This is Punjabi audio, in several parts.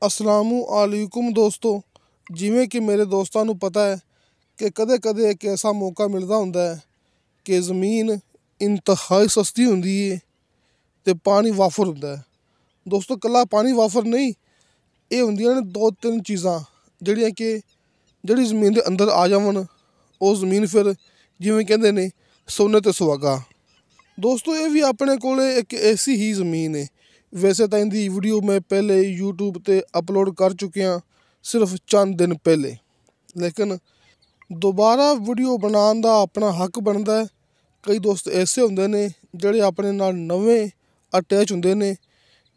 ਅਸਲਾਮੁਅਲੈਕੁਮ ਦੋਸਤੋ, ਜਿਵੇਂ ਕਿ ਮੇਰੇ ਦੋਸਤਾਂ ਨੂੰ ਪਤਾ ਹੈ ਕਿ ਕਦੇ ਕਦੇ ਇੱਕ ਐਸਾ ਮੌਕਾ ਮਿਲਦਾ ਹੁੰਦਾ ਹੈ ਕਿ ਜ਼ਮੀਨ ਇੰਤਹਾਈ ਸਸਤੀ ਹੁੰਦੀ ਹੈ ਅਤੇ ਪਾਣੀ ਵਾਫਰ ਹੁੰਦਾ ਹੈ। ਦੋਸਤੋ, ਇਕੱਲਾ ਪਾਣੀ ਵਾਫਰ ਨਹੀਂ, ਇਹ ਹੁੰਦੀਆਂ ਨੇ ਦੋ ਤਿੰਨ ਚੀਜ਼ਾਂ ਜਿਹੜੀਆਂ ਕਿ ਜਿਹੜੀ ਜ਼ਮੀਨ ਦੇ ਅੰਦਰ ਆ ਜਾਵਣ, ਉਹ ਜ਼ਮੀਨ ਫਿਰ ਜਿਵੇਂ ਕਹਿੰਦੇ ਨੇ ਸੋਨੇ 'ਤੇ ਸੁਹਾਗਾ। ਦੋਸਤੋ, ਇਹ ਵੀ ਆਪਣੇ ਕੋਲ ਇੱਕ ਐਸੀ ਹੀ ਜ਼ਮੀਨ ਹੈ। ਵੈਸੇ ਤਾਂ ਇਹਦੀ ਵੀਡੀਓ ਮੈਂ ਪਹਿਲੇ YouTube 'ਤੇ ਅਪਲੋਡ ਕਰ ਚੁੱਕਿਆ ਸਿਰਫ ਚੰਦ ਦਿਨ ਪਹਿਲੇ, ਲੇਕਿਨ ਦੁਬਾਰਾ ਵੀਡੀਓ ਬਣਾਉਣ ਦਾ ਆਪਣਾ ਹੱਕ ਬਣਦਾ ਹੈ। ਕਈ ਦੋਸਤ ਐਸੇ ਹੁੰਦੇ ਨੇ ਜਿਹੜੇ ਆਪਣੇ ਨਾਲ ਨਵੇਂ ਅਟੈਚ ਹੁੰਦੇ ਨੇ,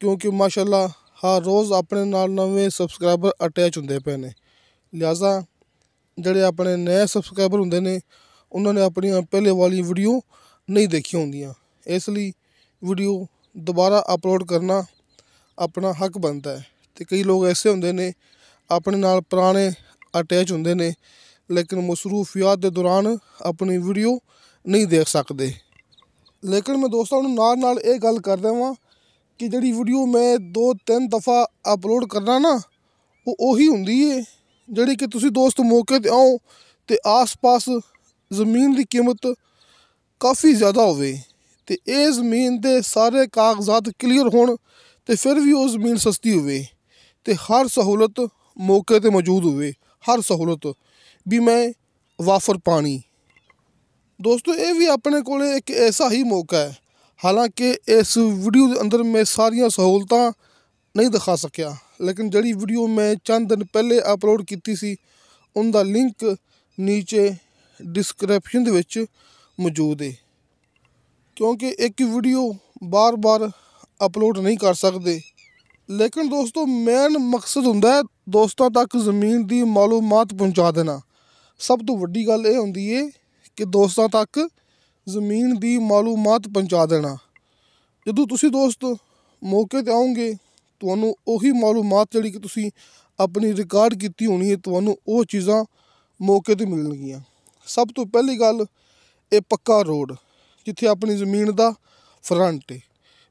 ਕਿਉਂਕਿ ਮਾਸ਼ਾਅੱਲਾ ਹਰ ਰੋਜ਼ ਆਪਣੇ ਨਾਲ ਨਵੇਂ ਸਬਸਕ੍ਰਾਈਬਰ ਅਟੈਚ ਹੁੰਦੇ ਪਏ ਨੇ। ਲਿਹਾਜ਼ਾ ਜਿਹੜੇ ਆਪਣੇ ਨਵੇਂ ਸਬਸਕ੍ਰਾਈਬਰ ਹੁੰਦੇ ਨੇ, ਉਹਨਾਂ ਨੇ ਆਪਣੀਆਂ ਪਹਿਲੇ ਵਾਲੀ ਵੀਡੀਓ ਨਹੀਂ ਦੇਖੀਆਂ ਹੁੰਦੀਆਂ, ਇਸ ਲਈ ਵੀਡੀਓ ਦੁਬਾਰਾ ਅਪਲੋਡ ਕਰਨਾ ਆਪਣਾ ਹੱਕ ਬਣਦਾ ਹੈ। ਅਤੇ ਕਈ ਲੋਕ ਐਸੇ ਹੁੰਦੇ ਨੇ ਆਪਣੇ ਨਾਲ ਪੁਰਾਣੇ ਅਟੈਚ ਹੁੰਦੇ ਨੇ, ਲੇਕਿਨ ਮਸਰੂਫੀਆਤ ਦੇ ਦੌਰਾਨ ਆਪਣੀ ਵੀਡੀਓ ਨਹੀਂ ਦੇਖ ਸਕਦੇ। ਲੇਕਿਨ ਮੈਂ ਦੋਸਤਾਂ ਨੂੰ ਨਾਲ ਨਾਲ ਇਹ ਗੱਲ ਕਰ ਦੇਵਾਂ ਕਿ ਜਿਹੜੀ ਵੀਡੀਓ ਮੈਂ 2-3 ਦਫਾ ਅਪਲੋਡ ਕਰਨਾ ਨਾ, ਉਹ ਉਹੀ ਹੁੰਦੀ ਹੈ ਜਿਹੜੀ ਕਿ ਤੁਸੀਂ ਦੋਸਤ ਮੌਕੇ 'ਤੇ ਆਓ ਅਤੇ ਆਸ-ਪਾਸ ਜ਼ਮੀਨ ਦੀ ਕੀਮਤ ਕਾਫੀ ਜ਼ਿਆਦਾ ਹੋਵੇ ਅਤੇ ਇਹ ਜ਼ਮੀਨ ਦੇ ਸਾਰੇ ਕਾਗਜ਼ਾਤ ਕਲੀਅਰ ਹੋਣ ਅਤੇ ਫਿਰ ਵੀ ਉਹ ਜ਼ਮੀਨ ਸਸਤੀ ਹੋਵੇ ਅਤੇ ਹਰ ਸਹੂਲਤ ਮੌਕੇ 'ਤੇ ਮੌਜੂਦ ਹੋਵੇ, ਹਰ ਸਹੂਲਤ ਵੀ ਮੈਂ ਵਾਫਰ ਪਾਣੀ। ਦੋਸਤੋ, ਇਹ ਵੀ ਆਪਣੇ ਕੋਲ ਇੱਕ ਐਸਾ ਹੀ ਮੌਕਾ ਹੈ। ਹਾਲਾਂਕਿ ਇਸ ਵੀਡੀਓ ਦੇ ਅੰਦਰ ਮੈਂ ਸਾਰੀਆਂ ਸਹੂਲਤਾਂ ਨਹੀਂ ਦਿਖਾ ਸਕਿਆ, ਲੇਕਿਨ ਜਿਹੜੀ ਵੀਡੀਓ ਮੈਂ ਚੰਦ ਦਿਨ ਪਹਿਲੇ ਅਪਲੋਡ ਕੀਤੀ ਸੀ, ਉਹਦਾ ਲਿੰਕ ਨੀਚੇ ਡਿਸਕ੍ਰਿਪਸ਼ਨ ਦੇ ਵਿੱਚ ਮੌਜੂਦ ਹੈ। ਕਿਉਂਕਿ ਇੱਕ ਵੀਡੀਓ ਬਾਰ-ਬਾਰ ਅਪਲੋਡ ਨਹੀਂ ਕਰ ਸਕਦੇ, ਲੇਕਿਨ ਦੋਸਤੋ ਮੇਨ ਮਕਸਦ ਹੁੰਦਾ ਹੈ ਦੋਸਤਾਂ ਤੱਕ ਜ਼ਮੀਨ ਦੀ ਮਾਲੂਮਾਤ ਪਹੁੰਚਾ ਦੇਣਾ। ਸਭ ਤੋਂ ਵੱਡੀ ਗੱਲ ਇਹ ਹੁੰਦੀ ਹੈ ਕਿ ਦੋਸਤਾਂ ਤੱਕ ਜ਼ਮੀਨ ਦੀ ਮਾਲੂਮਾਤ ਪਹੁੰਚਾ ਦੇਣਾ। ਜਦੋਂ ਤੁਸੀਂ ਦੋਸਤ ਮੌਕੇ 'ਤੇ ਆਓਗੇ, ਤੁਹਾਨੂੰ ਉਹੀ ਮਾਲੂਮਾਤ ਜਿਹੜੀ ਕਿ ਤੁਸੀਂ ਆਪਣੀ ਰਿਕਾਰਡ ਕੀਤੀ ਹੋਣੀ ਹੈ, ਤੁਹਾਨੂੰ ਉਹ ਚੀਜ਼ਾਂ ਮੌਕੇ 'ਤੇ ਮਿਲਣਗੀਆਂ। ਸਭ ਤੋਂ ਪਹਿਲੀ ਗੱਲ, ਇਹ ਪੱਕਾ ਰੋਡ ਜਿੱਥੇ ਆਪਣੀ ਜ਼ਮੀਨ ਦਾ ਫਰੰਟ ਹੈ,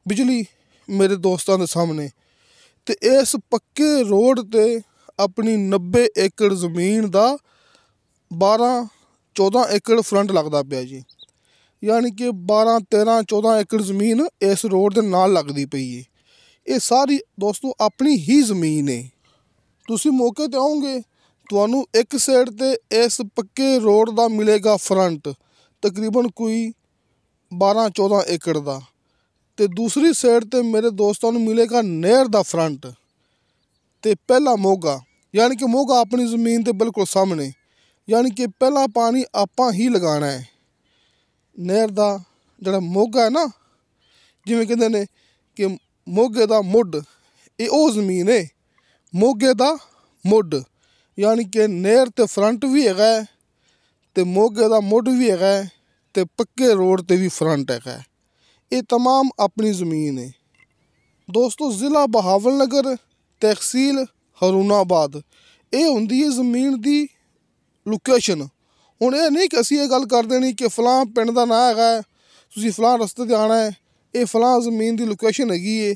ਬਿਜਲੀ ਮੇਰੇ ਦੋਸਤਾਂ ਦੇ ਸਾਹਮਣੇ, ਅਤੇ ਇਸ ਪੱਕੇ ਰੋਡ 'ਤੇ ਆਪਣੀ 90 ਏਕੜ ਜ਼ਮੀਨ ਦਾ 12-14 ਏਕੜ ਫਰੰਟ ਲੱਗਦਾ ਪਿਆ ਜੀ। ਯਾਨੀ ਕਿ 12-13-14 ਏਕੜ ਜ਼ਮੀਨ ਇਸ ਰੋਡ ਦੇ ਨਾਲ ਲੱਗਦੀ ਪਈ ਹੈ। ਇਹ ਸਾਰੀ ਦੋਸਤੋ ਆਪਣੀ ਹੀ ਜ਼ਮੀਨ ਹੈ। ਤੁਸੀਂ ਮੌਕੇ 'ਤੇ ਆਓਗੇ, ਤੁਹਾਨੂੰ ਇੱਕ ਸਾਈਡ 'ਤੇ ਇਸ ਪੱਕੇ ਰੋਡ ਦਾ ਮਿਲੇਗਾ ਫਰੰਟ, ਤਕਰੀਬਨ ਕੋਈ 12-14 ਏਕੜ ਦਾ, ਅਤੇ ਦੂਸਰੀ ਸਾਈਡ 'ਤੇ ਮੇਰੇ ਦੋਸਤਾਂ ਨੂੰ ਮਿਲੇਗਾ ਨਹਿਰ ਦਾ ਫਰੰਟ ਅਤੇ ਪਹਿਲਾ ਮੋਗਾ। ਯਾਨੀ ਕਿ ਮੋਗਾ ਆਪਣੀ ਜ਼ਮੀਨ ਦੇ ਬਿਲਕੁਲ ਸਾਹਮਣੇ, ਯਾਨੀ ਕਿ ਪਹਿਲਾ ਪਾਣੀ ਆਪਾਂ ਹੀ ਲਗਾਉਣਾ ਹੈ। ਨਹਿਰ ਦਾ ਜਿਹੜਾ ਮੋਗਾ ਹੈ ਨਾ, ਜਿਵੇਂ ਕਹਿੰਦੇ ਨੇ ਕਿ ਮੋਗੇ ਦਾ ਮੁੱਢ, ਇਹ ਉਹ ਜ਼ਮੀਨ ਹੈ ਮੋਗੇ ਦਾ ਮੁੱਢ। ਯਾਨੀ ਕਿ ਨਹਿਰ 'ਤੇ ਫਰੰਟ ਵੀ ਹੈਗਾ ਅਤੇ ਮੋਗੇ ਦਾ ਮੁੱਢ ਵੀ ਹੈਗਾ ਅਤੇ ਪੱਕੇ ਰੋਡ 'ਤੇ ਵੀ ਫਰੰਟ ਹੈਗਾ। ਇਹ ਤਮਾਮ ਆਪਣੀ ਜ਼ਮੀਨ ਹੈ। ਦੋਸਤੋ, ਜ਼ਿਲ੍ਹਾ ਬਹਾਵਲਨਗਰ, ਤਹਿਸੀਲ ਹਰੂਨਾਬਾਦ, ਇਹ ਹੁੰਦੀ ਹੈ ਜ਼ਮੀਨ ਦੀ ਲੋਕੇਸ਼ਨ। ਹੁਣ ਇਹ ਨਹੀਂ ਕਿ ਅਸੀਂ ਇਹ ਗੱਲ ਕਰ ਦੇਣੀ ਕਿ ਫਲਾਂ ਪਿੰਡ ਦਾ ਨਾਂ ਹੈਗਾ, ਤੁਸੀਂ ਫਲਾਂ ਰਸਤੇ 'ਤੇ ਆਉਣਾ ਹੈ, ਇਹ ਫਲਾਂ ਜ਼ਮੀਨ ਦੀ ਲੋਕੇਸ਼ਨ ਹੈਗੀ ਹੈ,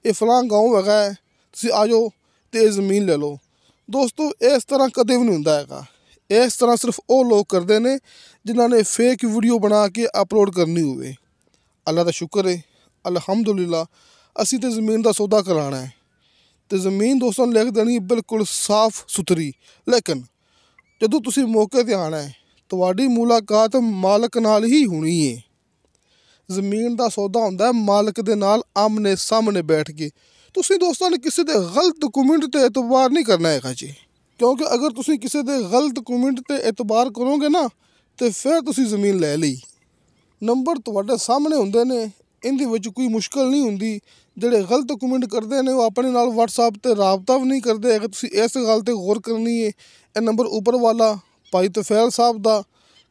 ਇਹ ਫਲਾਂ ਗਾঁव ਹੈਗਾ, ਤੁਸੀਂ ਆ ਜਾਓ ਅਤੇ ਇਹ ਜ਼ਮੀਨ ਲੈ ਲਓ। ਦੋਸਤੋ, ਇਸ ਤਰ੍ਹਾਂ ਕਦੇ ਵੀ ਨਹੀਂ ਹੁੰਦਾ ਹੈਗਾ। ਇਸ ਤਰ੍ਹਾਂ ਸਿਰਫ ਉਹ ਲੋਕ ਕਰਦੇ ਨੇ ਜਿਨ੍ਹਾਂ ਨੇ ਫੇਕ ਵੀਡੀਓ ਬਣਾ ਕੇ ਅਪਲੋਡ ਕਰਨੀ ਹੋਵੇ। ਅੱਲਾ ਦਾ ਸ਼ੁਕਰ ਹੈ, ਅਲਹਮਦੁਲਿਲਾ, ਅਸੀਂ ਤਾਂ ਜ਼ਮੀਨ ਦਾ ਸੌਦਾ ਕਰਾਉਣਾ ਹੈ ਅਤੇ ਜ਼ਮੀਨ ਦੋਸਤਾਂ ਨੂੰ ਲਿਖ ਦੇਣੀ ਬਿਲਕੁਲ ਸਾਫ ਸੁਥਰੀ। ਲੇਕਿਨ ਜਦੋਂ ਤੁਸੀਂ ਮੌਕੇ 'ਤੇ ਆਉਣਾ ਹੈ, ਤੁਹਾਡੀ ਮੁਲਾਕਾਤ ਮਾਲਕ ਨਾਲ ਹੀ ਹੋਣੀ ਹੈ। ਜ਼ਮੀਨ ਦਾ ਸੌਦਾ ਹੁੰਦਾ ਮਾਲਕ ਦੇ ਨਾਲ ਆਮਨੇ ਸਾਹਮਣੇ ਬੈਠ ਕੇ। ਤੁਸੀਂ ਦੋਸਤਾਂ ਨੇ ਕਿਸੇ ਦੇ ਗਲਤ ਕਮੈਂਟ 'ਤੇ ਇਤਬਾਰ ਨਹੀਂ ਕਰਨਾ ਹੈਗਾ ਜੀ, ਕਿਉਂਕਿ ਅਗਰ ਤੁਸੀਂ ਕਿਸੇ ਦੇ ਗਲਤ ਕਮੈਂਟ 'ਤੇ ਇਤਬਾਰ ਕਰੋਗੇ ਨਾ, ਤਾਂ ਫਿਰ ਤੁਸੀਂ ਜ਼ਮੀਨ ਲੈ ਲਈ। ਨੰਬਰ ਤੁਹਾਡੇ ਸਾਹਮਣੇ ਹੁੰਦੇ ਨੇ, ਇਹਦੇ ਵਿੱਚ ਕੋਈ ਮੁਸ਼ਕਿਲ ਨਹੀਂ ਹੁੰਦੀ। ਜਿਹੜੇ ਗਲਤ ਕਮੈਂਟ ਕਰਦੇ ਨੇ ਉਹ ਆਪਣੇ ਨਾਲ WhatsApp 'ਤੇ ਰਾਬਤਾ ਵੀ ਨਹੀਂ ਕਰਦੇ। ਅਗਰ ਤੁਸੀਂ ਇਸ ਗੱਲ 'ਤੇ ਗੌਰ ਕਰਨੀ ਹੈ, ਇਹ ਨੰਬਰ ਉੱਪਰ ਵਾਲਾ ਭਾਈ ਤੁਫੈਲ ਸਾਹਿਬ ਦਾ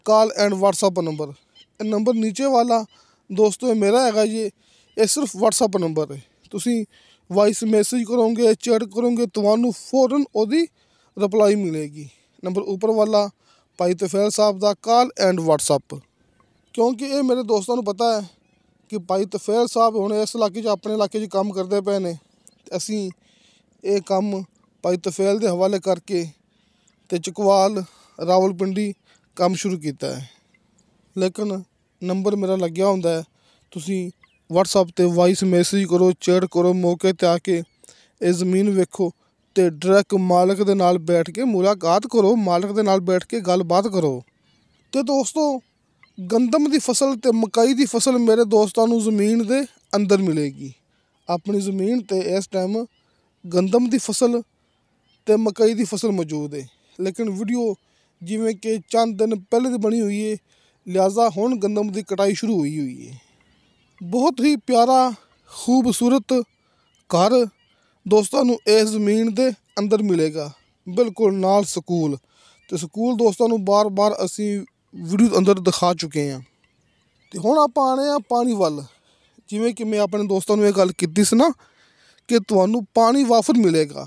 ਕਾਲ ਐਂਡ WhatsApp ਨੰਬਰ, ਇਹ ਨੰਬਰ ਨੀਚੇ ਵਾਲਾ ਦੋਸਤੋ ਇਹ ਮੇਰਾ ਹੈਗਾ ਜੀ। ਇਹ ਸਿਰਫ WhatsApp ਨੰਬਰ ਹੈ। ਤੁਸੀਂ ਵਾਇਸ ਮੈਸੇਜ ਕਰੋਗੇ, ਚੈਟ ਕਰੋਗੇ, ਤੁਹਾਨੂੰ ਫੌਰਨ ਉਹਦੀ ਰਿਪਲਾਈ ਮਿਲੇਗੀ। ਨੰਬਰ ਉੱਪਰ ਵਾਲਾ ਭਾਈ ਤੁਫੈਲ ਸਾਹਿਬ ਦਾ ਕਾਲ ਐਂਡ WhatsApp। ਕਿਉਂਕਿ ਇਹ ਮੇਰੇ ਦੋਸਤਾਂ ਨੂੰ ਪਤਾ ਹੈ ਕਿ ਭਾਈ ਤੁਫੈਲ ਸਾਹਿਬ ਹੁਣ ਇਸ ਇਲਾਕੇ 'ਚ ਆਪਣੇ ਇਲਾਕੇ 'ਚ ਕੰਮ ਕਰਦੇ ਪਏ ਨੇ, ਅਤੇ ਅਸੀਂ ਇਹ ਕੰਮ ਭਾਈ ਤਫੈਲ ਦੇ ਹਵਾਲੇ ਕਰਕੇ ਤੇ ਚਕਵਾਲ ਰਾਵਲਪਿੰਡੀ ਕੰਮ ਸ਼ੁਰੂ ਕੀਤਾ ਹੈ। ਲੇਕਿਨ ਨੰਬਰ ਮੇਰਾ ਲੱਗਿਆ ਹੁੰਦਾ ਹੈ, ਤੁਸੀਂ WhatsApp 'ਤੇ ਵਾਇਸ ਮੈਸੇਜ ਕਰੋ, ਚੈਟ ਕਰੋ, ਮੌਕੇ 'ਤੇ ਆ ਕੇ ਇਹ ਜ਼ਮੀਨ ਵੇਖੋ ਅਤੇ ਡਾਇਰੈਕਟ ਮਾਲਕ ਦੇ ਨਾਲ ਬੈਠ ਕੇ ਮੁਲਾਕਾਤ ਕਰੋ, ਮਾਲਕ ਦੇ ਨਾਲ ਬੈਠ ਕੇ ਗੱਲਬਾਤ ਕਰੋ। ਅਤੇ ਦੋਸਤੋ, ਗੰਦਮ ਦੀ ਫਸਲ ਅਤੇ ਮਕਈ ਦੀ ਫਸਲ ਮੇਰੇ ਦੋਸਤਾਂ ਨੂੰ ਜ਼ਮੀਨ ਦੇ ਅੰਦਰ ਮਿਲੇਗੀ। ਆਪਣੀ ਜ਼ਮੀਨ 'ਤੇ ਇਸ ਟਾਈਮ ਗੰਦਮ ਦੀ ਫਸਲ ਅਤੇ ਮਕਈ ਦੀ ਫਸਲ ਮੌਜੂਦ ਹੈ। ਲੇਕਿਨ ਵੀਡੀਓ ਜਿਵੇਂ ਕਿ ਚੰਦ ਦਿਨ ਪਹਿਲੇ ਦੀ ਬਣੀ ਹੋਈ ਹੈ, ਲਿਹਾਜ਼ਾ ਹੁਣ ਗੰਦਮ ਦੀ ਕਟਾਈ ਸ਼ੁਰੂ ਹੋਈ ਹੈ। ਬਹੁਤ ਹੀ ਪਿਆਰਾ ਖੂਬਸੂਰਤ ਘਰ ਦੋਸਤਾਂ ਨੂੰ ਇਸ ਜ਼ਮੀਨ ਦੇ ਅੰਦਰ ਮਿਲੇਗਾ, ਬਿਲਕੁਲ ਨਾਲ ਸਕੂਲ। ਅਤੇ ਸਕੂਲ ਦੋਸਤਾਂ ਨੂੰ ਬਾਰ-ਬਾਰ ਅਸੀਂ ਵੀਡੀਓ ਅੰਦਰ ਦਿਖਾ ਚੁੱਕੇ ਹਾਂ। ਅਤੇ ਹੁਣ ਆਪਾਂ ਆਉਣੇ ਹਾਂ ਪਾਣੀ ਵੱਲ। ਜਿਵੇਂ ਕਿ ਮੈਂ ਆਪਣੇ ਦੋਸਤਾਂ ਨੂੰ ਇਹ ਗੱਲ ਕੀਤੀ ਸੀ ਨਾ ਕਿ ਤੁਹਾਨੂੰ ਪਾਣੀ ਵਾਫਰ ਮਿਲੇਗਾ।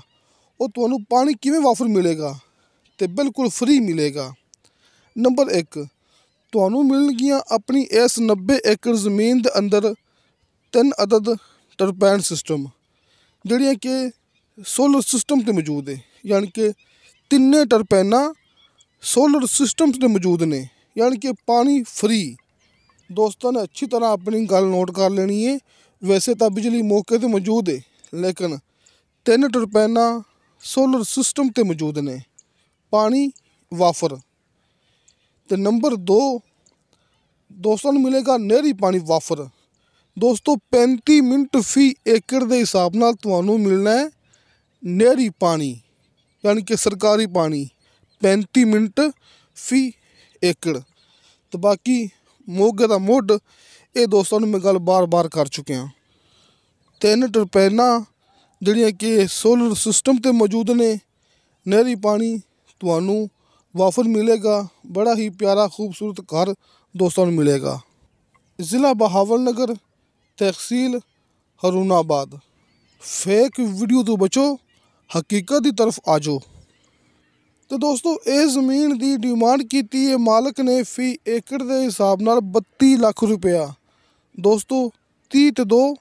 ਉਹ ਤੁਹਾਨੂੰ ਪਾਣੀ ਕਿਵੇਂ ਵਾਫਰ ਮਿਲੇਗਾ? ਅਤੇ ਬਿਲਕੁਲ ਫ੍ਰੀ ਮਿਲੇਗਾ। ਨੰਬਰ 1, ਤੁਹਾਨੂੰ ਮਿਲਣਗੀਆਂ ਆਪਣੀ ਇਸ 90 ਏਕੜ ਜ਼ਮੀਨ ਦੇ ਅੰਦਰ 3 ਅਦਦ ਟਰਬਾਈਨ ਸਿਸਟਮ, ਜਿਹੜੀਆਂ ਕਿ ਸੋਲਰ ਸਿਸਟਮ 'ਤੇ ਮੌਜੂਦ ਹੈ। ਯਾਨੀ ਕਿ ਤਿੰਨੇ ਟਰਬਾਈਨਾਂ ਸੋਲਰ ਸਿਸਟਮ 'ਤੇ ਮੌਜੂਦ ਨੇ, ਯਾਨੀ ਕਿ ਪਾਣੀ ਫ੍ਰੀ। ਦੋਸਤਾਂ ਨੇ ਅੱਛੀ ਤਰ੍ਹਾਂ ਆਪਣੀ ਗੱਲ ਨੋਟ ਕਰ ਲੈਣੀ ਹੈ। ਵੈਸੇ ਤਾਂ ਬਿਜਲੀ ਮੌਕੇ 'ਤੇ ਮੌਜੂਦ ਹੈ, ਲੇਕਿਨ 3 ਟਰਬਾਈਨਾਂ ਸੋਲਰ ਸਿਸਟਮ 'ਤੇ ਮੌਜੂਦ ਨੇ, ਪਾਣੀ ਵਾਫਰ। ਅਤੇ ਨੰਬਰ 2, ਦੋਸਤਾਂ ਨੂੰ ਮਿਲੇਗਾ ਨਹਿਰੀ ਪਾਣੀ ਵਾਫਰ। ਦੋਸਤੋ, 35 ਮਿੰਟ ਫੀ ਏਕੜ ਦੇ ਹਿਸਾਬ ਨਾਲ ਤੁਹਾਨੂੰ ਮਿਲਣਾ ਹੈ ਨਹਿਰੀ ਪਾਣੀ, ਯਾਨੀ ਕਿ ਸਰਕਾਰੀ ਪਾਣੀ 35 ਮਿੰਟ ਫੀ ਏਕੜ। ਅਤੇ ਬਾਕੀ ਮੋਗੇ ਦਾ ਮੁੱਢ, ਇਹ ਦੋਸਤਾਂ ਨੂੰ ਮੈਂ ਗੱਲ ਬਾਰ-ਬਾਰ ਕਰ ਚੁੱਕਿਆ। 3 ਟਰਬਾਈਨਾਂ ਜਿਹੜੀਆਂ ਕਿ ਸੋਲਰ ਸਿਸਟਮ 'ਤੇ ਮੌਜੂਦ ਨੇ, ਨਹਿਰੀ ਪਾਣੀ ਤੁਹਾਨੂੰ ਵਾਫਰ ਮਿਲੇਗਾ। ਬੜਾ ਹੀ ਪਿਆਰਾ ਖੂਬਸੂਰਤ ਘਰ ਦੋਸਤਾਂ ਨੂੰ ਮਿਲੇਗਾ। ਜ਼ਿਲ੍ਹਾ ਬਹਾਵਲਨਗਰ, ਤਹਿਸੀਲ ਹਰੂਨਾਬਾਦ। ਫੇਕ ਵੀਡੀਓ ਤੋਂ ਬਚੋ, ਹਕੀਕਤ ਦੀ ਤਰਫ ਆ ਜਾਓ। ਅਤੇ ਦੋਸਤੋ, ਇਹ ਜ਼ਮੀਨ ਦੀ ਡਿਮਾਂਡ ਕੀਤੀ ਹੈ ਮਾਲਕ ਨੇ ਫੀ ਏਕੜ ਦੇ ਹਿਸਾਬ ਨਾਲ 32 ਲੱਖ ਰੁਪਇਆ। ਦੋਸਤੋ, 30 ਤੇ 2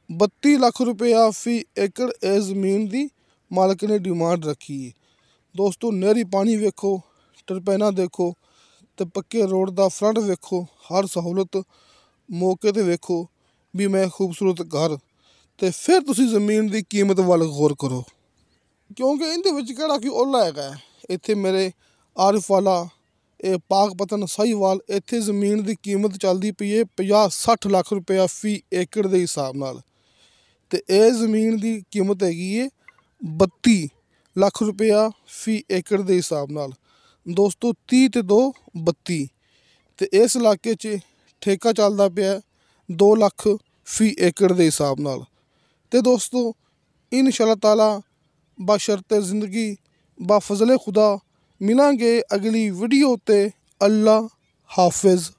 32 ਲੱਖ ਰੁਪਇਆ ਫੀ ਏਕੜ ਇਹ ਜ਼ਮੀਨ ਦੀ ਮਾਲਕ ਨੇ ਡਿਮਾਂਡ ਰੱਖੀ ਹੈ। ਦੋਸਤੋ, ਨਹਿਰੀ ਪਾਣੀ ਵੇਖੋ, ਟਰਬਾਈਨਾਂ ਦੇਖੋ ਅਤੇ ਪੱਕੇ ਰੋਡ ਦਾ ਫਰੰਟ ਵੇਖੋ, ਹਰ ਸਹੂਲਤ ਮੌਕੇ 'ਤੇ ਵੇਖੋ ਵੀ ਮੈਂ ਖੂਬਸੂਰਤ ਘਰ। ਅਤੇ ਫਿਰ ਤੁਸੀਂ ਜ਼ਮੀਨ ਦੀ ਕੀਮਤ ਵੱਲ ਗੌਰ ਕਰੋ, ਕਿਉਂਕਿ ਇਹਦੇ ਵਿੱਚ ਕਿਹੜਾ ਕੋਈ ਓਲਾ ਹੈਗਾ। ਇੱਥੇ ਮੇਰੇ ਆਰਿਫ ਵਾਲਾ, ਇਹ ਪਾਕਪਤਨ ਸਾਹੀਵਾਲ, ਇੱਥੇ ਜ਼ਮੀਨ ਦੀ ਕੀਮਤ ਚੱਲਦੀ ਪਈ ਹੈ 50-60 ਲੱਖ ਰੁਪਇਆ ਫੀ ਏਕੜ ਦੇ ਹਿਸਾਬ ਨਾਲ। ਅਤੇ ਇਹ ਜ਼ਮੀਨ ਦੀ ਕੀਮਤ ਹੈਗੀ ਹੈ 32 ਲੱਖ ਰੁਪਇਆ ਫੀ ਏਕੜ ਦੇ ਹਿਸਾਬ ਨਾਲ। ਦੋਸਤੋ, 30 ਤੇ 2 32। ਅਤੇ ਇਸ ਇਲਾਕੇ 'ਚ ਠੇਕਾ ਚੱਲਦਾ ਪਿਆ 2 ਲੱਖ ਫੀ ਏਕੜ ਦੇ ਹਿਸਾਬ ਨਾਲ। ਅਤੇ ਦੋਸਤੋ, ਇਨਸ਼ਾ ਅੱਲਾਹ ਤਾਲਾ ਬਸ਼ਰਤੇ ਜ਼ਿੰਦਗੀ ਬਾ ਫਜ਼ਲੇ ਖੁਦਾ ਮਿਲਾਂਗੇ ਅਗਲੀ ਵੀਡੀਓ 'ਤੇ। ਅੱਲਾ ਹਾਫਿਜ਼।